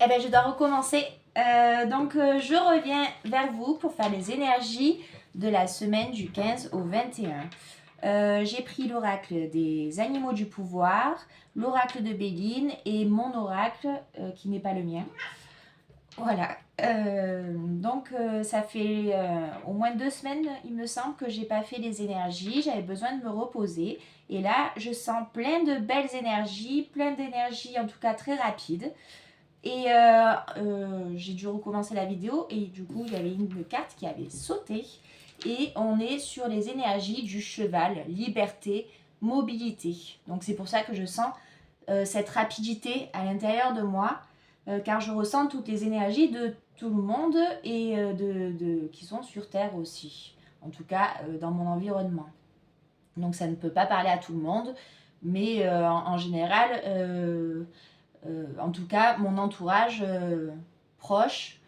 Eh ben, je dois recommencer. Je reviens vers vous pour faire les énergies de la semaine du 15 au 21. J'ai pris l'oracle des animaux du pouvoir, l'oracle de Béline et mon oracle qui n'est pas le mien. Voilà. Ça fait au moins 2 semaines, il me semble, que j'ai pas fait les énergies. J'avais besoin de me reposer. Et là, je sens plein de belles énergies, plein d'énergies en tout cas très rapides. J'ai dû recommencer la vidéo et du coup il y avait une carte qui avait sauté et on est sur les énergies du cheval, liberté, mobilité. Donc c'est pour ça que je sens cette rapidité à l'intérieur de moi car je ressens toutes les énergies de tout le monde et qui sont sur Terre aussi, en tout cas dans mon environnement. Donc ça ne peut pas parler à tout le monde, mais en général en tout cas, mon entourage proche,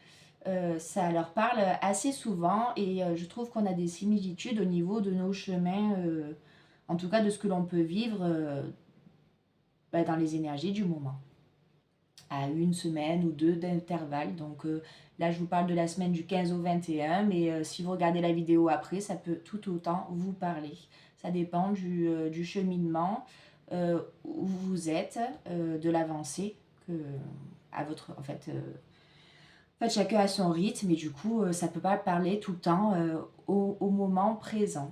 ça leur parle assez souvent et je trouve qu'on a des similitudes au niveau de nos chemins, en tout cas de ce que l'on peut vivre dans les énergies du moment, à une semaine ou deux d'intervalle. Là, je vous parle de la semaine du 15 au 21, mais si vous regardez la vidéo après, ça peut tout autant vous parler. Ça dépend du cheminement où vous êtes, de l'avancée que à votre en fait chacun a son rythme et du coup ça peut pas parler tout le temps au moment présent.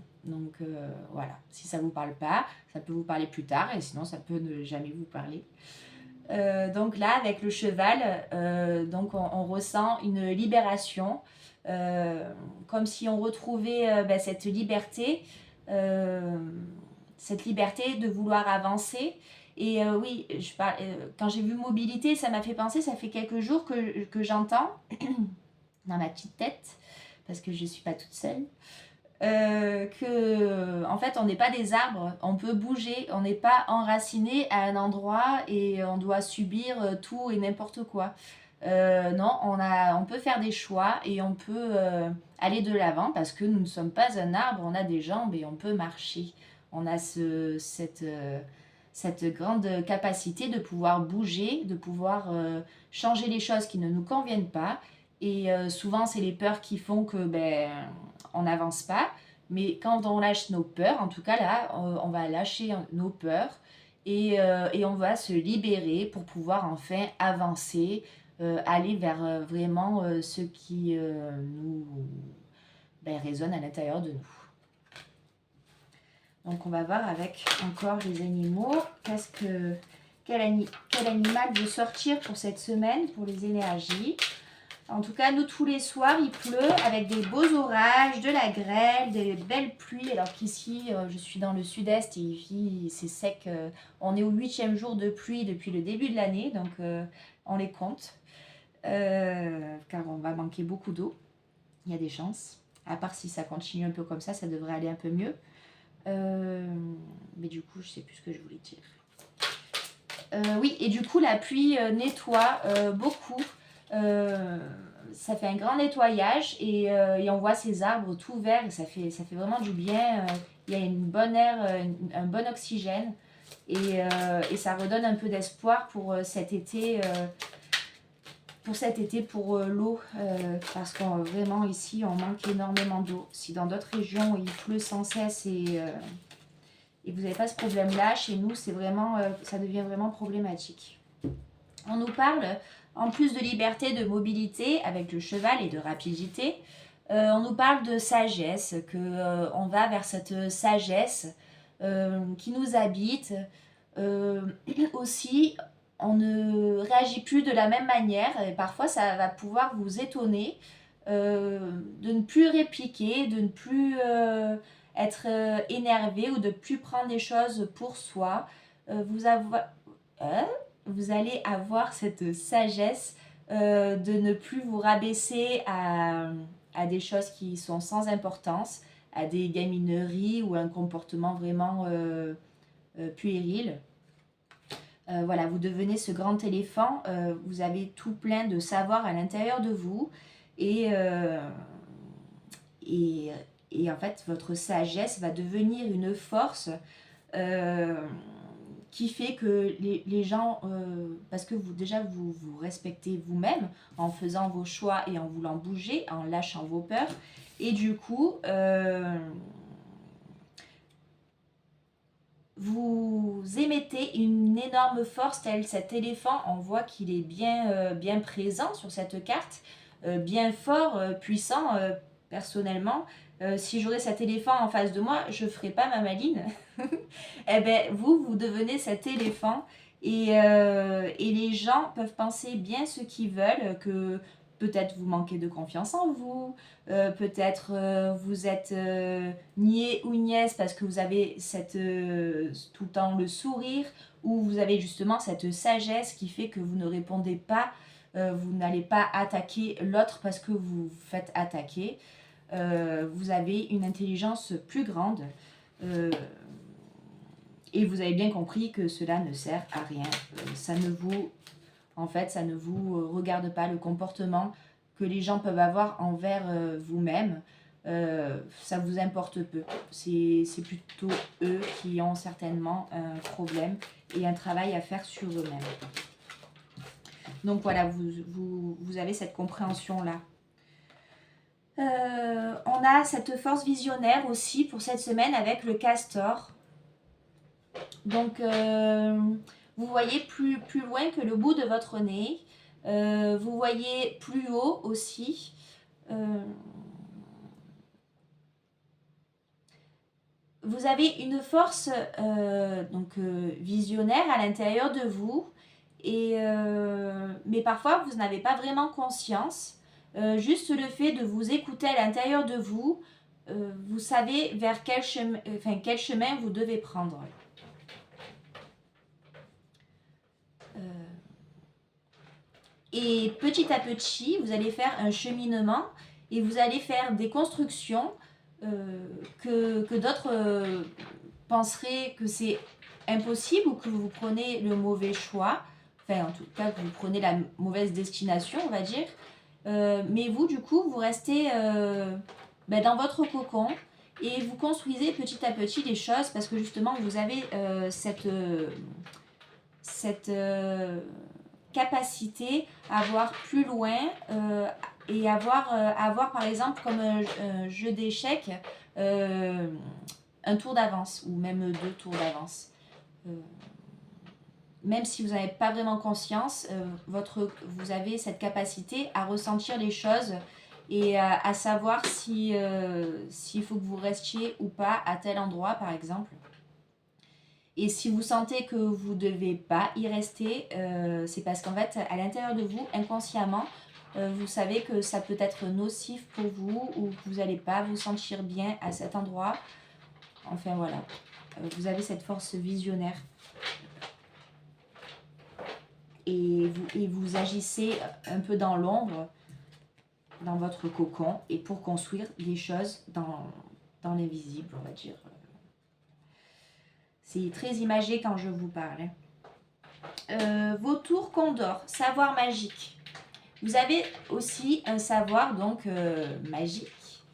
Voilà, si ça vous parle pas, ça peut vous parler plus tard et sinon ça peut ne jamais vous parler. Donc là, avec le cheval, on ressent une libération, comme si on retrouvait euh, cette liberté de vouloir avancer. Et oui, quand j'ai vu mobilité, ça m'a fait penser, ça fait quelques jours que j'entends dans ma petite tête, parce que je ne suis pas toute seule, que en fait on n'est pas des arbres, on peut bouger, on n'est pas enraciné à un endroit et on doit subir tout et n'importe quoi. Non, on peut faire des choix et on peut aller de l'avant parce que nous ne sommes pas un arbre, on a des jambes et on peut marcher. On a cette grande capacité de pouvoir bouger, de pouvoir changer les choses qui ne nous conviennent pas. Et souvent, c'est les peurs qui font que on n'avance pas. Mais quand on lâche nos peurs, en tout cas là, on va lâcher nos peurs et on va se libérer pour pouvoir enfin avancer, aller vers vraiment ce qui nous résonne à l'intérieur de nous. Donc on va voir avec encore les animaux, quel animal veut sortir pour cette semaine, pour les énergies. En tout cas, nous, tous les soirs, il pleut avec des beaux orages, de la grêle, des belles pluies. Alors qu'ici, je suis dans le sud-est et c'est sec. On est au 8e jour de pluie depuis le début de l'année, donc on les compte. Car on va manquer beaucoup d'eau. Il y a des chances. À part si ça continue un peu comme ça devrait aller un peu mieux. Mais du coup, je sais plus ce que je voulais dire. Oui, et du coup, la pluie nettoie beaucoup. Ça fait un grand nettoyage et on voit ces arbres tout verts et ça fait vraiment du bien. Il y a une bonne air, un bon oxygène et ça redonne un peu d'espoir pour cet été. Pour l'eau, parce que vraiment ici on manque énormément d'eau. Si dans d'autres régions il pleut sans cesse et vous n'avez pas ce problème-là, chez nous c'est vraiment, ça devient vraiment problématique. On nous parle, en plus de liberté, de mobilité avec le cheval et de rapidité, on nous parle de sagesse, qu'on va vers cette sagesse qui nous habite. Aussi, on ne réagit plus de la même manière et parfois ça va pouvoir vous étonner de ne plus répliquer, de ne plus être énervé ou de ne plus prendre les choses pour soi. Vous allez avoir cette sagesse de ne plus vous rabaisser à des choses qui sont sans importance, à des gamineries ou un comportement vraiment puéril. Voilà, vous devenez ce grand éléphant, vous avez tout plein de savoir à l'intérieur de vous et, euh, et, et en fait votre sagesse va devenir une force qui fait que les gens, parce que déjà vous respectez vous-même en faisant vos choix et en voulant bouger, en lâchant vos peurs, et du coup, vous émettez une énorme force, tel cet éléphant, on voit qu'il est bien présent sur cette carte, bien fort, puissant, personnellement. Si j'aurais cet éléphant en face de moi, je ne ferais pas ma maline. Eh bien, vous devenez cet éléphant et les gens peuvent penser bien ce qu'ils veulent, que peut-être vous manquez de confiance en vous, peut-être vous êtes niais ou nièce parce que vous avez tout le temps le sourire, ou vous avez justement cette sagesse qui fait que vous ne répondez pas, vous n'allez pas attaquer l'autre parce que vous vous faites attaquer. Vous avez une intelligence plus grande. Et vous avez bien compris que cela ne sert à rien. Ça ne vous regarde pas, le comportement que les gens peuvent avoir envers vous-même. Ça vous importe peu. C'est plutôt eux qui ont certainement un problème et un travail à faire sur eux-mêmes. Donc voilà, vous avez cette compréhension-là. On a cette force visionnaire aussi pour cette semaine avec le castor. Donc, vous voyez plus loin que le bout de votre nez. Vous voyez plus haut aussi. Vous avez une force visionnaire à l'intérieur de vous. Mais parfois, vous n'avez pas vraiment conscience. Juste le fait de vous écouter à l'intérieur de vous, vous savez vers quel chemin vous devez prendre. Et petit à petit, vous allez faire un cheminement et vous allez faire des constructions que d'autres penseraient que c'est impossible ou que vous prenez le mauvais choix. Enfin, en tout cas, que vous prenez la mauvaise destination, on va dire. Mais vous, du coup, vous restez dans votre cocon et vous construisez petit à petit les choses parce que justement, vous avez cette capacité à voir plus loin et à voir par exemple comme un jeu d'échecs un tour d'avance ou même 2 tours d'avance. Même si vous n'avez pas vraiment conscience, vous avez cette capacité à ressentir les choses et à savoir s'il faut que vous restiez ou pas à tel endroit par exemple. Et si vous sentez que vous ne devez pas y rester, c'est parce qu'en fait, à l'intérieur de vous, inconsciemment, vous savez que ça peut être nocif pour vous ou que vous n'allez pas vous sentir bien à cet endroit. Enfin voilà, vous avez cette force visionnaire. Et vous agissez un peu dans l'ombre, dans votre cocon, et pour construire des choses dans l'invisible, on va dire. C'est très imagé quand je vous parle. Vautour Condor, savoir magique. Vous avez aussi un savoir donc magique,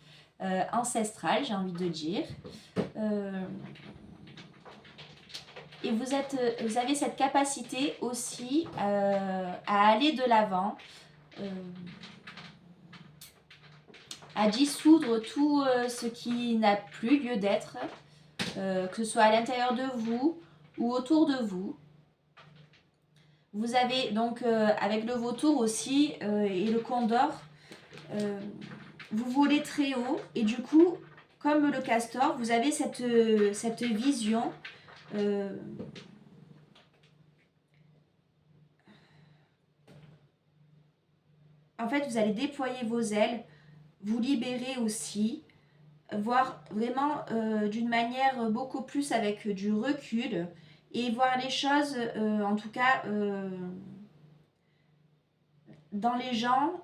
ancestral, j'ai envie de dire. Et vous avez cette capacité aussi à aller de l'avant, à dissoudre tout ce qui n'a plus lieu d'être, que ce soit à l'intérieur de vous ou autour de vous. Vous avez donc, avec le vautour aussi et le condor, vous volez très haut et du coup, comme le castor, vous avez cette vision en fait, vous allez déployer vos ailes, vous libérer aussi, voir vraiment d'une manière beaucoup plus avec du recul et voir les choses, en tout cas, dans les gens,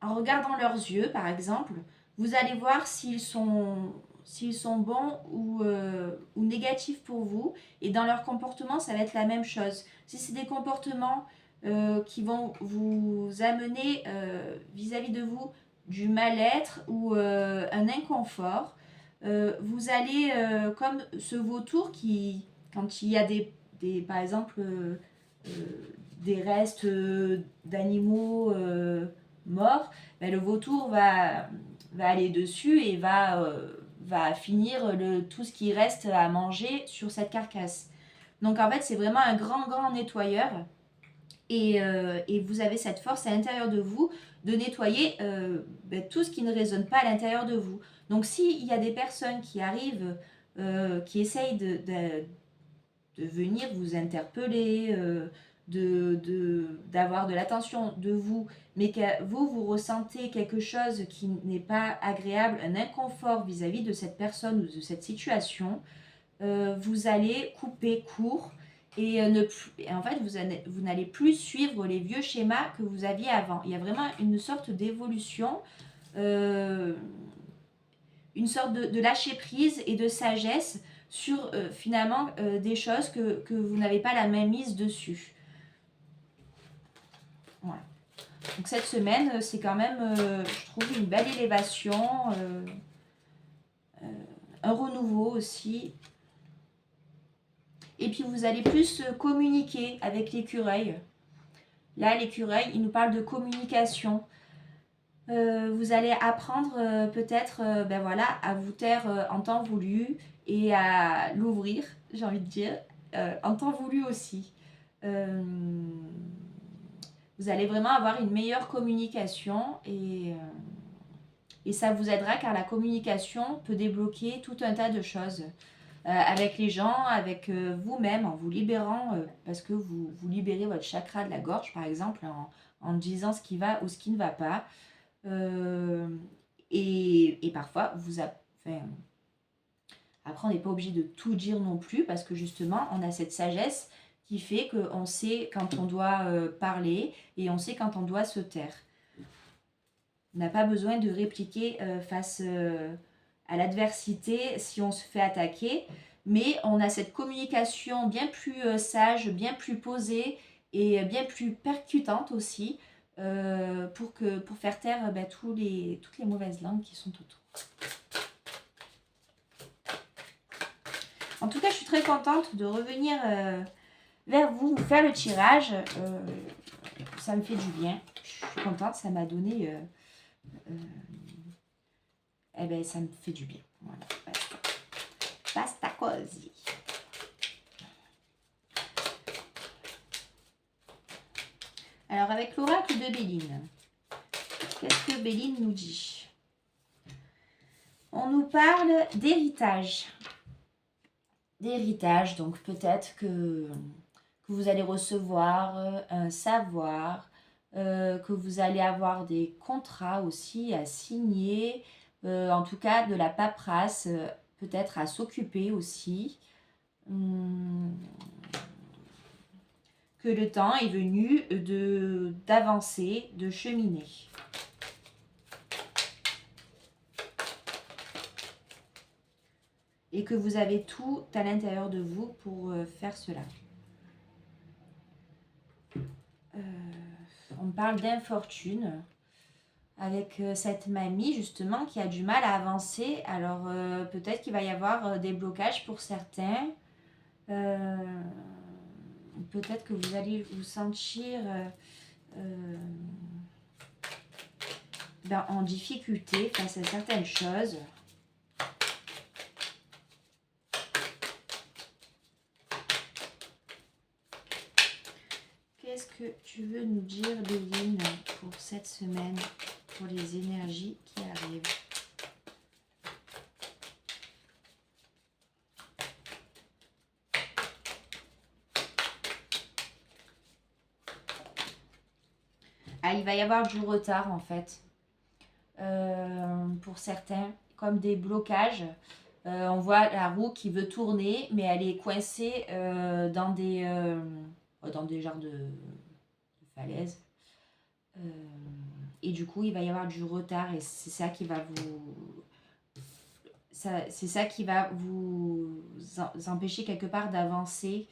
en regardant leurs yeux, par exemple, vous allez voir s'ils sont bons ou négatifs pour vous. Et dans leur comportement, ça va être la même chose. Si c'est des comportements qui vont vous amener vis-à-vis de vous du mal-être ou un inconfort, vous allez, comme ce vautour qui, quand il y a des par exemple, des restes d'animaux morts, ben, le vautour va aller dessus et va finir tout ce qui reste à manger sur cette carcasse. Donc en fait, c'est vraiment un grand nettoyeur. Et vous avez cette force à l'intérieur de vous de nettoyer tout ce qui ne résonne pas à l'intérieur de vous. Donc s'il y a des personnes qui arrivent, qui essayent de venir vous interpeller, d'avoir de l'attention de vous, mais que vous ressentez quelque chose qui n'est pas agréable, un inconfort vis-à-vis de cette personne ou de cette situation, vous allez couper court et en fait vous n'allez plus suivre les vieux schémas que vous aviez avant. Il y a vraiment une sorte d'évolution, une sorte de lâcher prise et de sagesse sur finalement des choses que vous n'avez pas la main mise dessus. Voilà. Donc cette semaine, c'est quand même, je trouve, une belle élévation, un renouveau aussi. Et puis vous allez plus communiquer avec l'écureuil. Là, l'écureuil, il nous parle de communication. Vous allez apprendre peut-être voilà, à vous taire en temps voulu et à l'ouvrir, j'ai envie de dire, en temps voulu aussi. Vous allez vraiment avoir une meilleure communication et ça vous aidera car la communication peut débloquer tout un tas de choses. Avec les gens, avec vous-même, en vous libérant, parce que vous libérez votre chakra de la gorge, par exemple, en disant ce qui va ou ce qui ne va pas. Et parfois, après, on n'est pas obligé de tout dire non plus, parce que justement, on a cette sagesse qui fait qu'on sait quand on doit parler et on sait quand on doit se taire. On n'a pas besoin de répliquer face à l'adversité si on se fait attaquer, mais on a cette communication bien plus sage, bien plus posée et bien plus percutante aussi pour faire taire toutes les mauvaises langues qui sont autour. En tout cas, je suis très contente de revenir vers vous faire le tirage. Ça me fait du bien. Je suis contente, ça m'a donné... ça me fait du bien. Voilà, basta cosy. Alors, avec l'oracle de Béline, qu'est-ce que Béline nous dit? On nous parle d'héritage. D'héritage, donc peut-être que vous allez recevoir un savoir, que vous allez avoir des contrats aussi à signer, en tout cas de la paperasse, peut-être à s'occuper aussi. Que le temps est venu d'avancer, de cheminer. Et que vous avez tout à l'intérieur de vous pour faire cela. On parle d'infortune avec cette mamie justement qui a du mal à avancer. Alors peut-être qu'il va y avoir des blocages pour certains. Peut-être que vous allez vous sentir en difficulté face à certaines choses. Qu'est-ce que tu veux nous dire, Béline, pour cette semaine, pour les énergies qui arrivent? Ah, il va y avoir du retard en fait, pour certains, comme des blocages. On voit la roue qui veut tourner, mais elle est coincée dans des genres de falaises. Et du coup, il va y avoir du retard et c'est ça qui va vous empêcher quelque part d'avancer.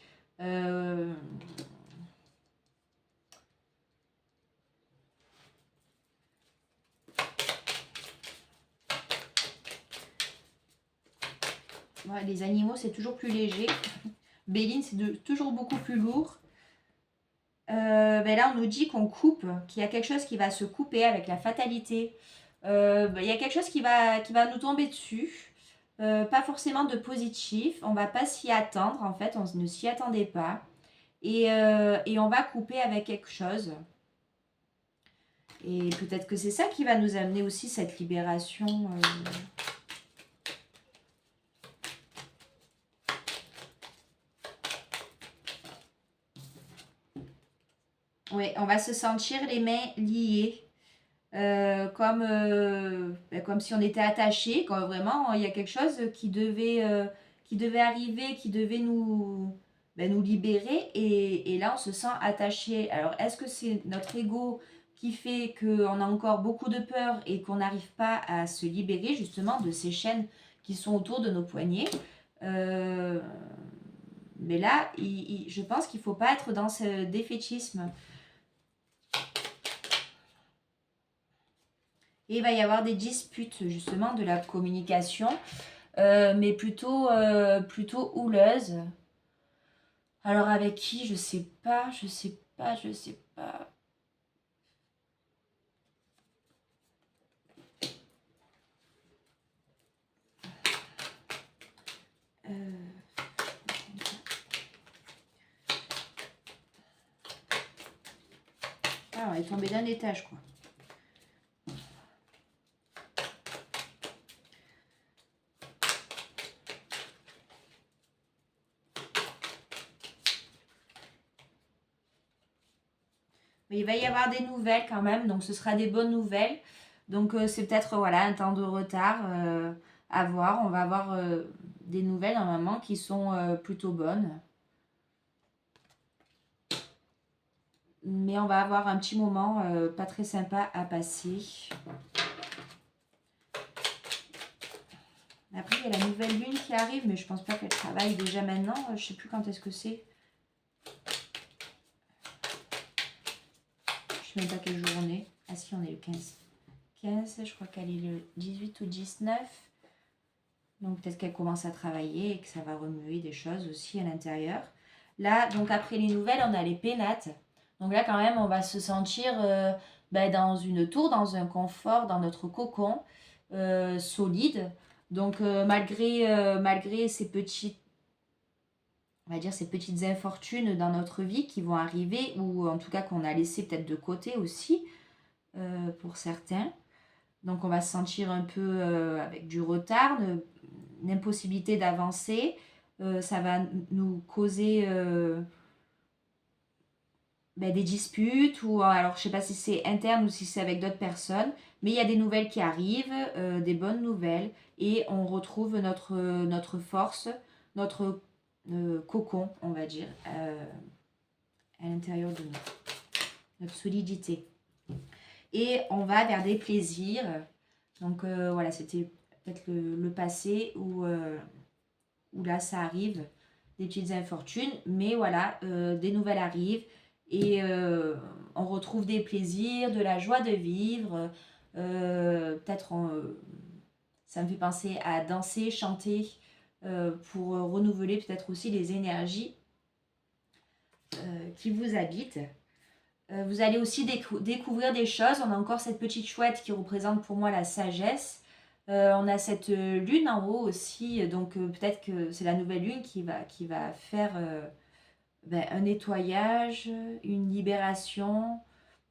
Ouais, les animaux, c'est toujours plus léger. Béline, c'est toujours beaucoup plus lourd. Ben là, on nous dit qu'on coupe, qu'il y a quelque chose qui va se couper avec la fatalité. Il y a quelque chose qui va nous tomber dessus. Pas forcément de positif. On va pas s'y attendre, en fait. On ne s'y attendait pas. Et on va couper avec quelque chose. Et peut-être que c'est ça qui va nous amener aussi cette libération. Oui, on va se sentir les mains liées. Comme si on était attaché, quand vraiment il y a quelque chose qui devait arriver, qui devait nous libérer, et là on se sent attaché. Alors est-ce que c'est notre ego qui fait qu'on a encore beaucoup de peur et qu'on n'arrive pas à se libérer justement de ces chaînes qui sont autour de nos poignets? Mais là, je pense qu'il ne faut pas être dans ce défaitisme. Et il va y avoir des disputes, justement, de la communication, mais plutôt houleuses. Alors, avec qui? Je sais pas, je sais pas, je sais pas. Ah, on est tombé d'un étage, quoi. Mais il va y avoir des nouvelles quand même, donc ce sera des bonnes nouvelles. Donc c'est peut-être voilà, un temps de retard à voir. On va avoir des nouvelles normalement qui sont plutôt bonnes. Mais on va avoir un petit moment pas très sympa à passer. Après, il y a la nouvelle lune qui arrive, mais je pense pas qu'elle travaille déjà maintenant. Je sais plus quand est-ce que c'est. Je sais même pas quel jour on est. Ah si, on est le 15. 15, je crois qu'elle est le 18 ou 19. Donc peut-être qu'elle commence à travailler et que ça va remuer des choses aussi à l'intérieur. Là, donc après les nouvelles, on a les pénates. Donc là, quand même, on va se sentir dans une tour, dans un confort, dans notre cocon solide. Donc malgré ces petites, on va dire ces petites infortunes dans notre vie qui vont arriver, ou en tout cas qu'on a laissé peut-être de côté aussi pour certains. Donc on va se sentir un peu avec du retard, une impossibilité d'avancer. Ça va nous causer des disputes, ou alors je sais pas si c'est interne ou si c'est avec d'autres personnes, mais il y a des nouvelles qui arrivent, des bonnes nouvelles, et on retrouve notre force, notre cocon, on va dire, à l'intérieur de nous, notre solidité. Et on va vers des plaisirs. Donc voilà, c'était peut-être le passé où là ça arrive, des petites infortunes, mais voilà, des nouvelles arrivent, et on retrouve des plaisirs, de la joie de vivre. Peut-être ça me fait penser à danser, chanter, pour renouveler peut-être aussi les énergies qui vous habitent. Vous allez aussi découvrir des choses. On a encore cette petite chouette qui représente pour moi la sagesse. On a cette lune en haut aussi, donc peut-être que c'est la nouvelle lune qui va faire un nettoyage, une libération,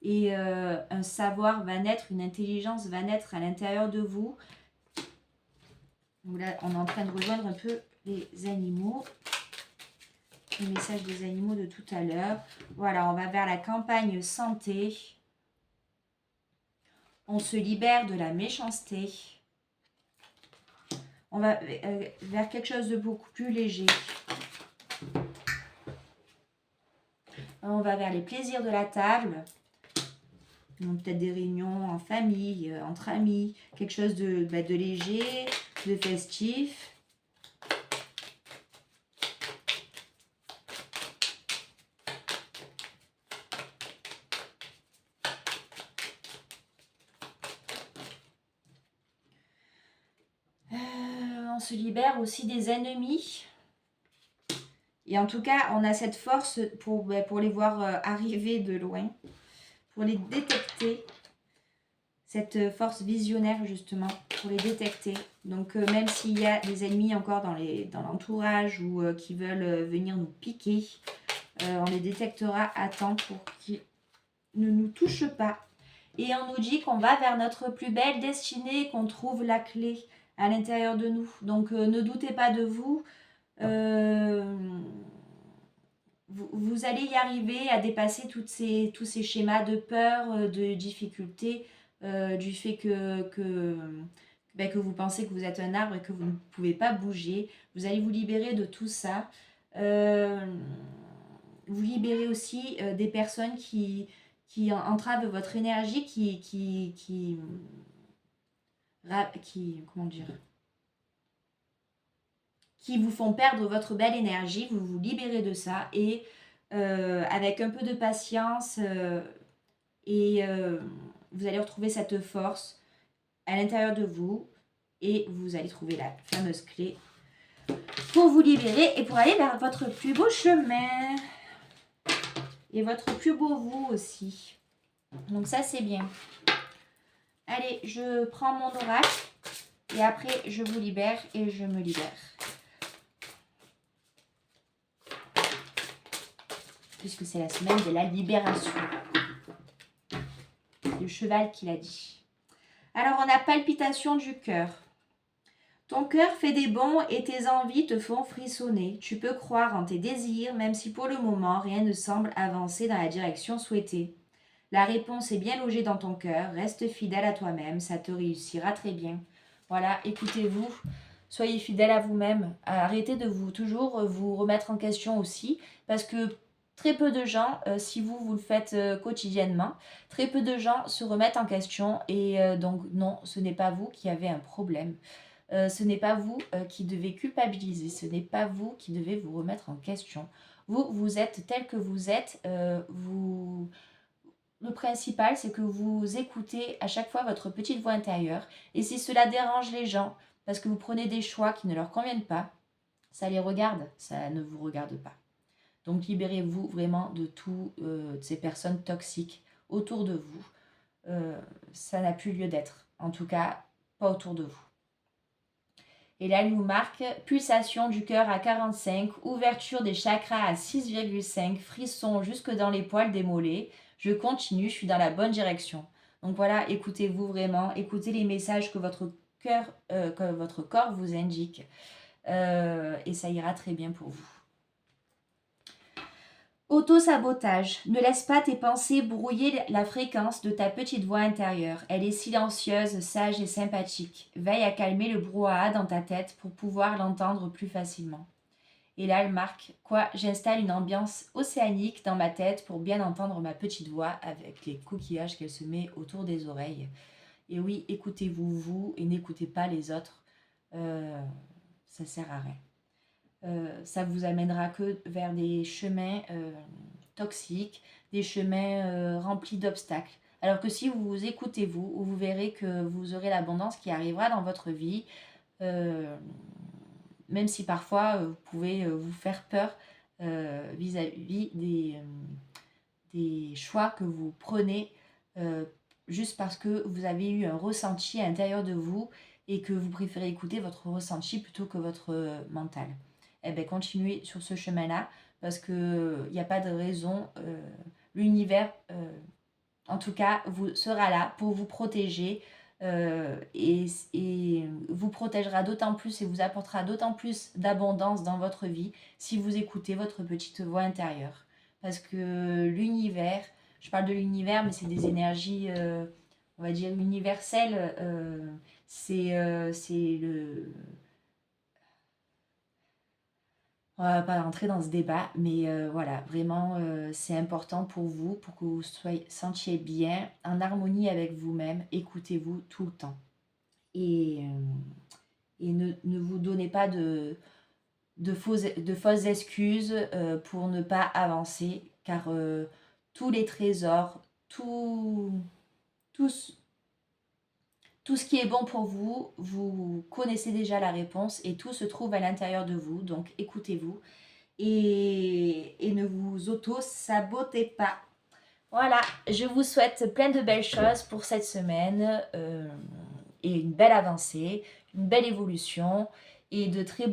et un savoir va naître, une intelligence va naître à l'intérieur de vous. Donc là, on est en train de rejoindre un peu les animaux. Les messages des animaux de tout à l'heure. Voilà, on va vers la campagne santé. On se libère de la méchanceté. On va vers quelque chose de beaucoup plus léger. On va vers les plaisirs de la table. Donc peut-être des réunions en famille, entre amis. Quelque chose de léger, de festif. On se libère aussi des ennemis. Et en tout cas, on a cette force pour les voir arriver de loin, pour les détecter. Cette force visionnaire, justement, pour les détecter. Donc, même s'il y a des ennemis encore dans l'entourage ou qui veulent venir nous piquer, on les détectera à temps pour qu'ils ne nous touchent pas. Et on nous dit qu'on va vers notre plus belle destinée, qu'on trouve la clé à l'intérieur de nous. Donc, ne doutez pas de vous. Vous allez y arriver à dépasser tous ces schémas de peur, de difficulté, du fait que vous pensez que vous êtes un arbre et que vous ne pouvez pas bouger. Vous allez vous libérer de tout ça. Vous libérez aussi des personnes qui entravent votre énergie, comment dire, qui vous font perdre votre belle énergie. Vous vous libérez de ça et avec un peu de patience vous allez retrouver cette force à l'intérieur de vous et vous allez trouver la fameuse clé pour vous libérer et pour aller vers votre plus beau chemin et votre plus beau vous aussi. Donc ça, c'est bien. Allez, je prends mon oracle et après je vous libère et je me libère. Puisque c'est la semaine de la libération. Le cheval qui l'a dit. Alors, on a palpitation du cœur. Ton cœur fait des bonds et tes envies te font frissonner. Tu peux croire en tes désirs, même si pour le moment, rien ne semble avancer dans la direction souhaitée. La réponse est bien logée dans ton cœur. Reste fidèle à toi-même, ça te réussira très bien. Voilà, écoutez-vous. Soyez fidèle à vous-même. Arrêtez de toujours vous remettre en question aussi, parce que très peu de gens, si vous le faites quotidiennement, très peu de gens se remettent en question et donc non, ce n'est pas vous qui avez un problème. Ce n'est pas vous qui devez culpabiliser, ce n'est pas vous qui devez vous remettre en question. Vous êtes tel que vous êtes, le principal, c'est que vous écoutez à chaque fois votre petite voix intérieure et si cela dérange les gens parce que vous prenez des choix qui ne leur conviennent pas, ça les regarde, ça ne vous regarde pas. Donc libérez-vous vraiment de toutes ces personnes toxiques autour de vous. Ça n'a plus lieu d'être. En tout cas, pas autour de vous. Et là, elle nous marque pulsation du cœur à 45, ouverture des chakras à 6,5, frisson jusque dans les poils des mollets. Je continue, je suis dans la bonne direction. Donc voilà, écoutez-vous vraiment, écoutez les messages que votre corps vous indique. Et ça ira très bien pour vous. Auto-sabotage. Ne laisse pas tes pensées brouiller la fréquence de ta petite voix intérieure. Elle est silencieuse, sage et sympathique. Veille à calmer le brouhaha dans ta tête pour pouvoir l'entendre plus facilement. Et là, elle marque quoi? J'installe une ambiance océanique dans ma tête pour bien entendre ma petite voix avec les coquillages qu'elle se met autour des oreilles. Et oui, écoutez-vous, vous, et n'écoutez pas les autres. Ça sert à rien. Ça vous amènera que vers des chemins toxiques, des chemins remplis d'obstacles. Alors que si vous écoutez vous verrez que vous aurez l'abondance qui arrivera dans votre vie, même si parfois vous pouvez vous faire peur vis-à-vis des choix que vous prenez juste parce que vous avez eu un ressenti à l'intérieur de vous et que vous préférez écouter votre ressenti plutôt que votre mental. Eh bien, continuez sur ce chemin-là parce qu'il n'y a pas de raison. L'univers, en tout cas, sera là pour vous protéger et vous protégera d'autant plus et vous apportera d'autant plus d'abondance dans votre vie si vous écoutez votre petite voix intérieure. Parce que l'univers, je parle de l'univers, mais c'est des énergies, on va dire, universelles. C'est le... On va pas rentrer dans ce débat, mais voilà, vraiment, c'est important pour vous, pour que vous sentiez bien, en harmonie avec vous-même. Écoutez-vous tout le temps. Et ne vous donnez pas de fausses excuses pour ne pas avancer, car tous les trésors, tout ce qui est bon pour vous, vous connaissez déjà la réponse et tout se trouve à l'intérieur de vous. Donc écoutez-vous et ne vous auto-sabotez pas. Voilà, je vous souhaite plein de belles choses pour cette semaine et une belle avancée, une belle évolution et une très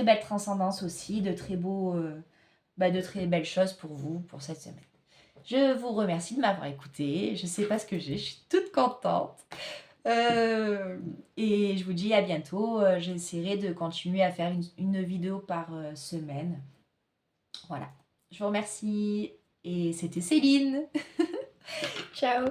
belle transcendance aussi, de très belles choses pour vous pour cette semaine. Je vous remercie de m'avoir écouté. Je sais pas ce que j'ai, je suis toute contente. Et je vous dis à bientôt. J'essaierai de continuer à faire une vidéo par semaine. Voilà. Je vous remercie. Et c'était Céline. Ciao.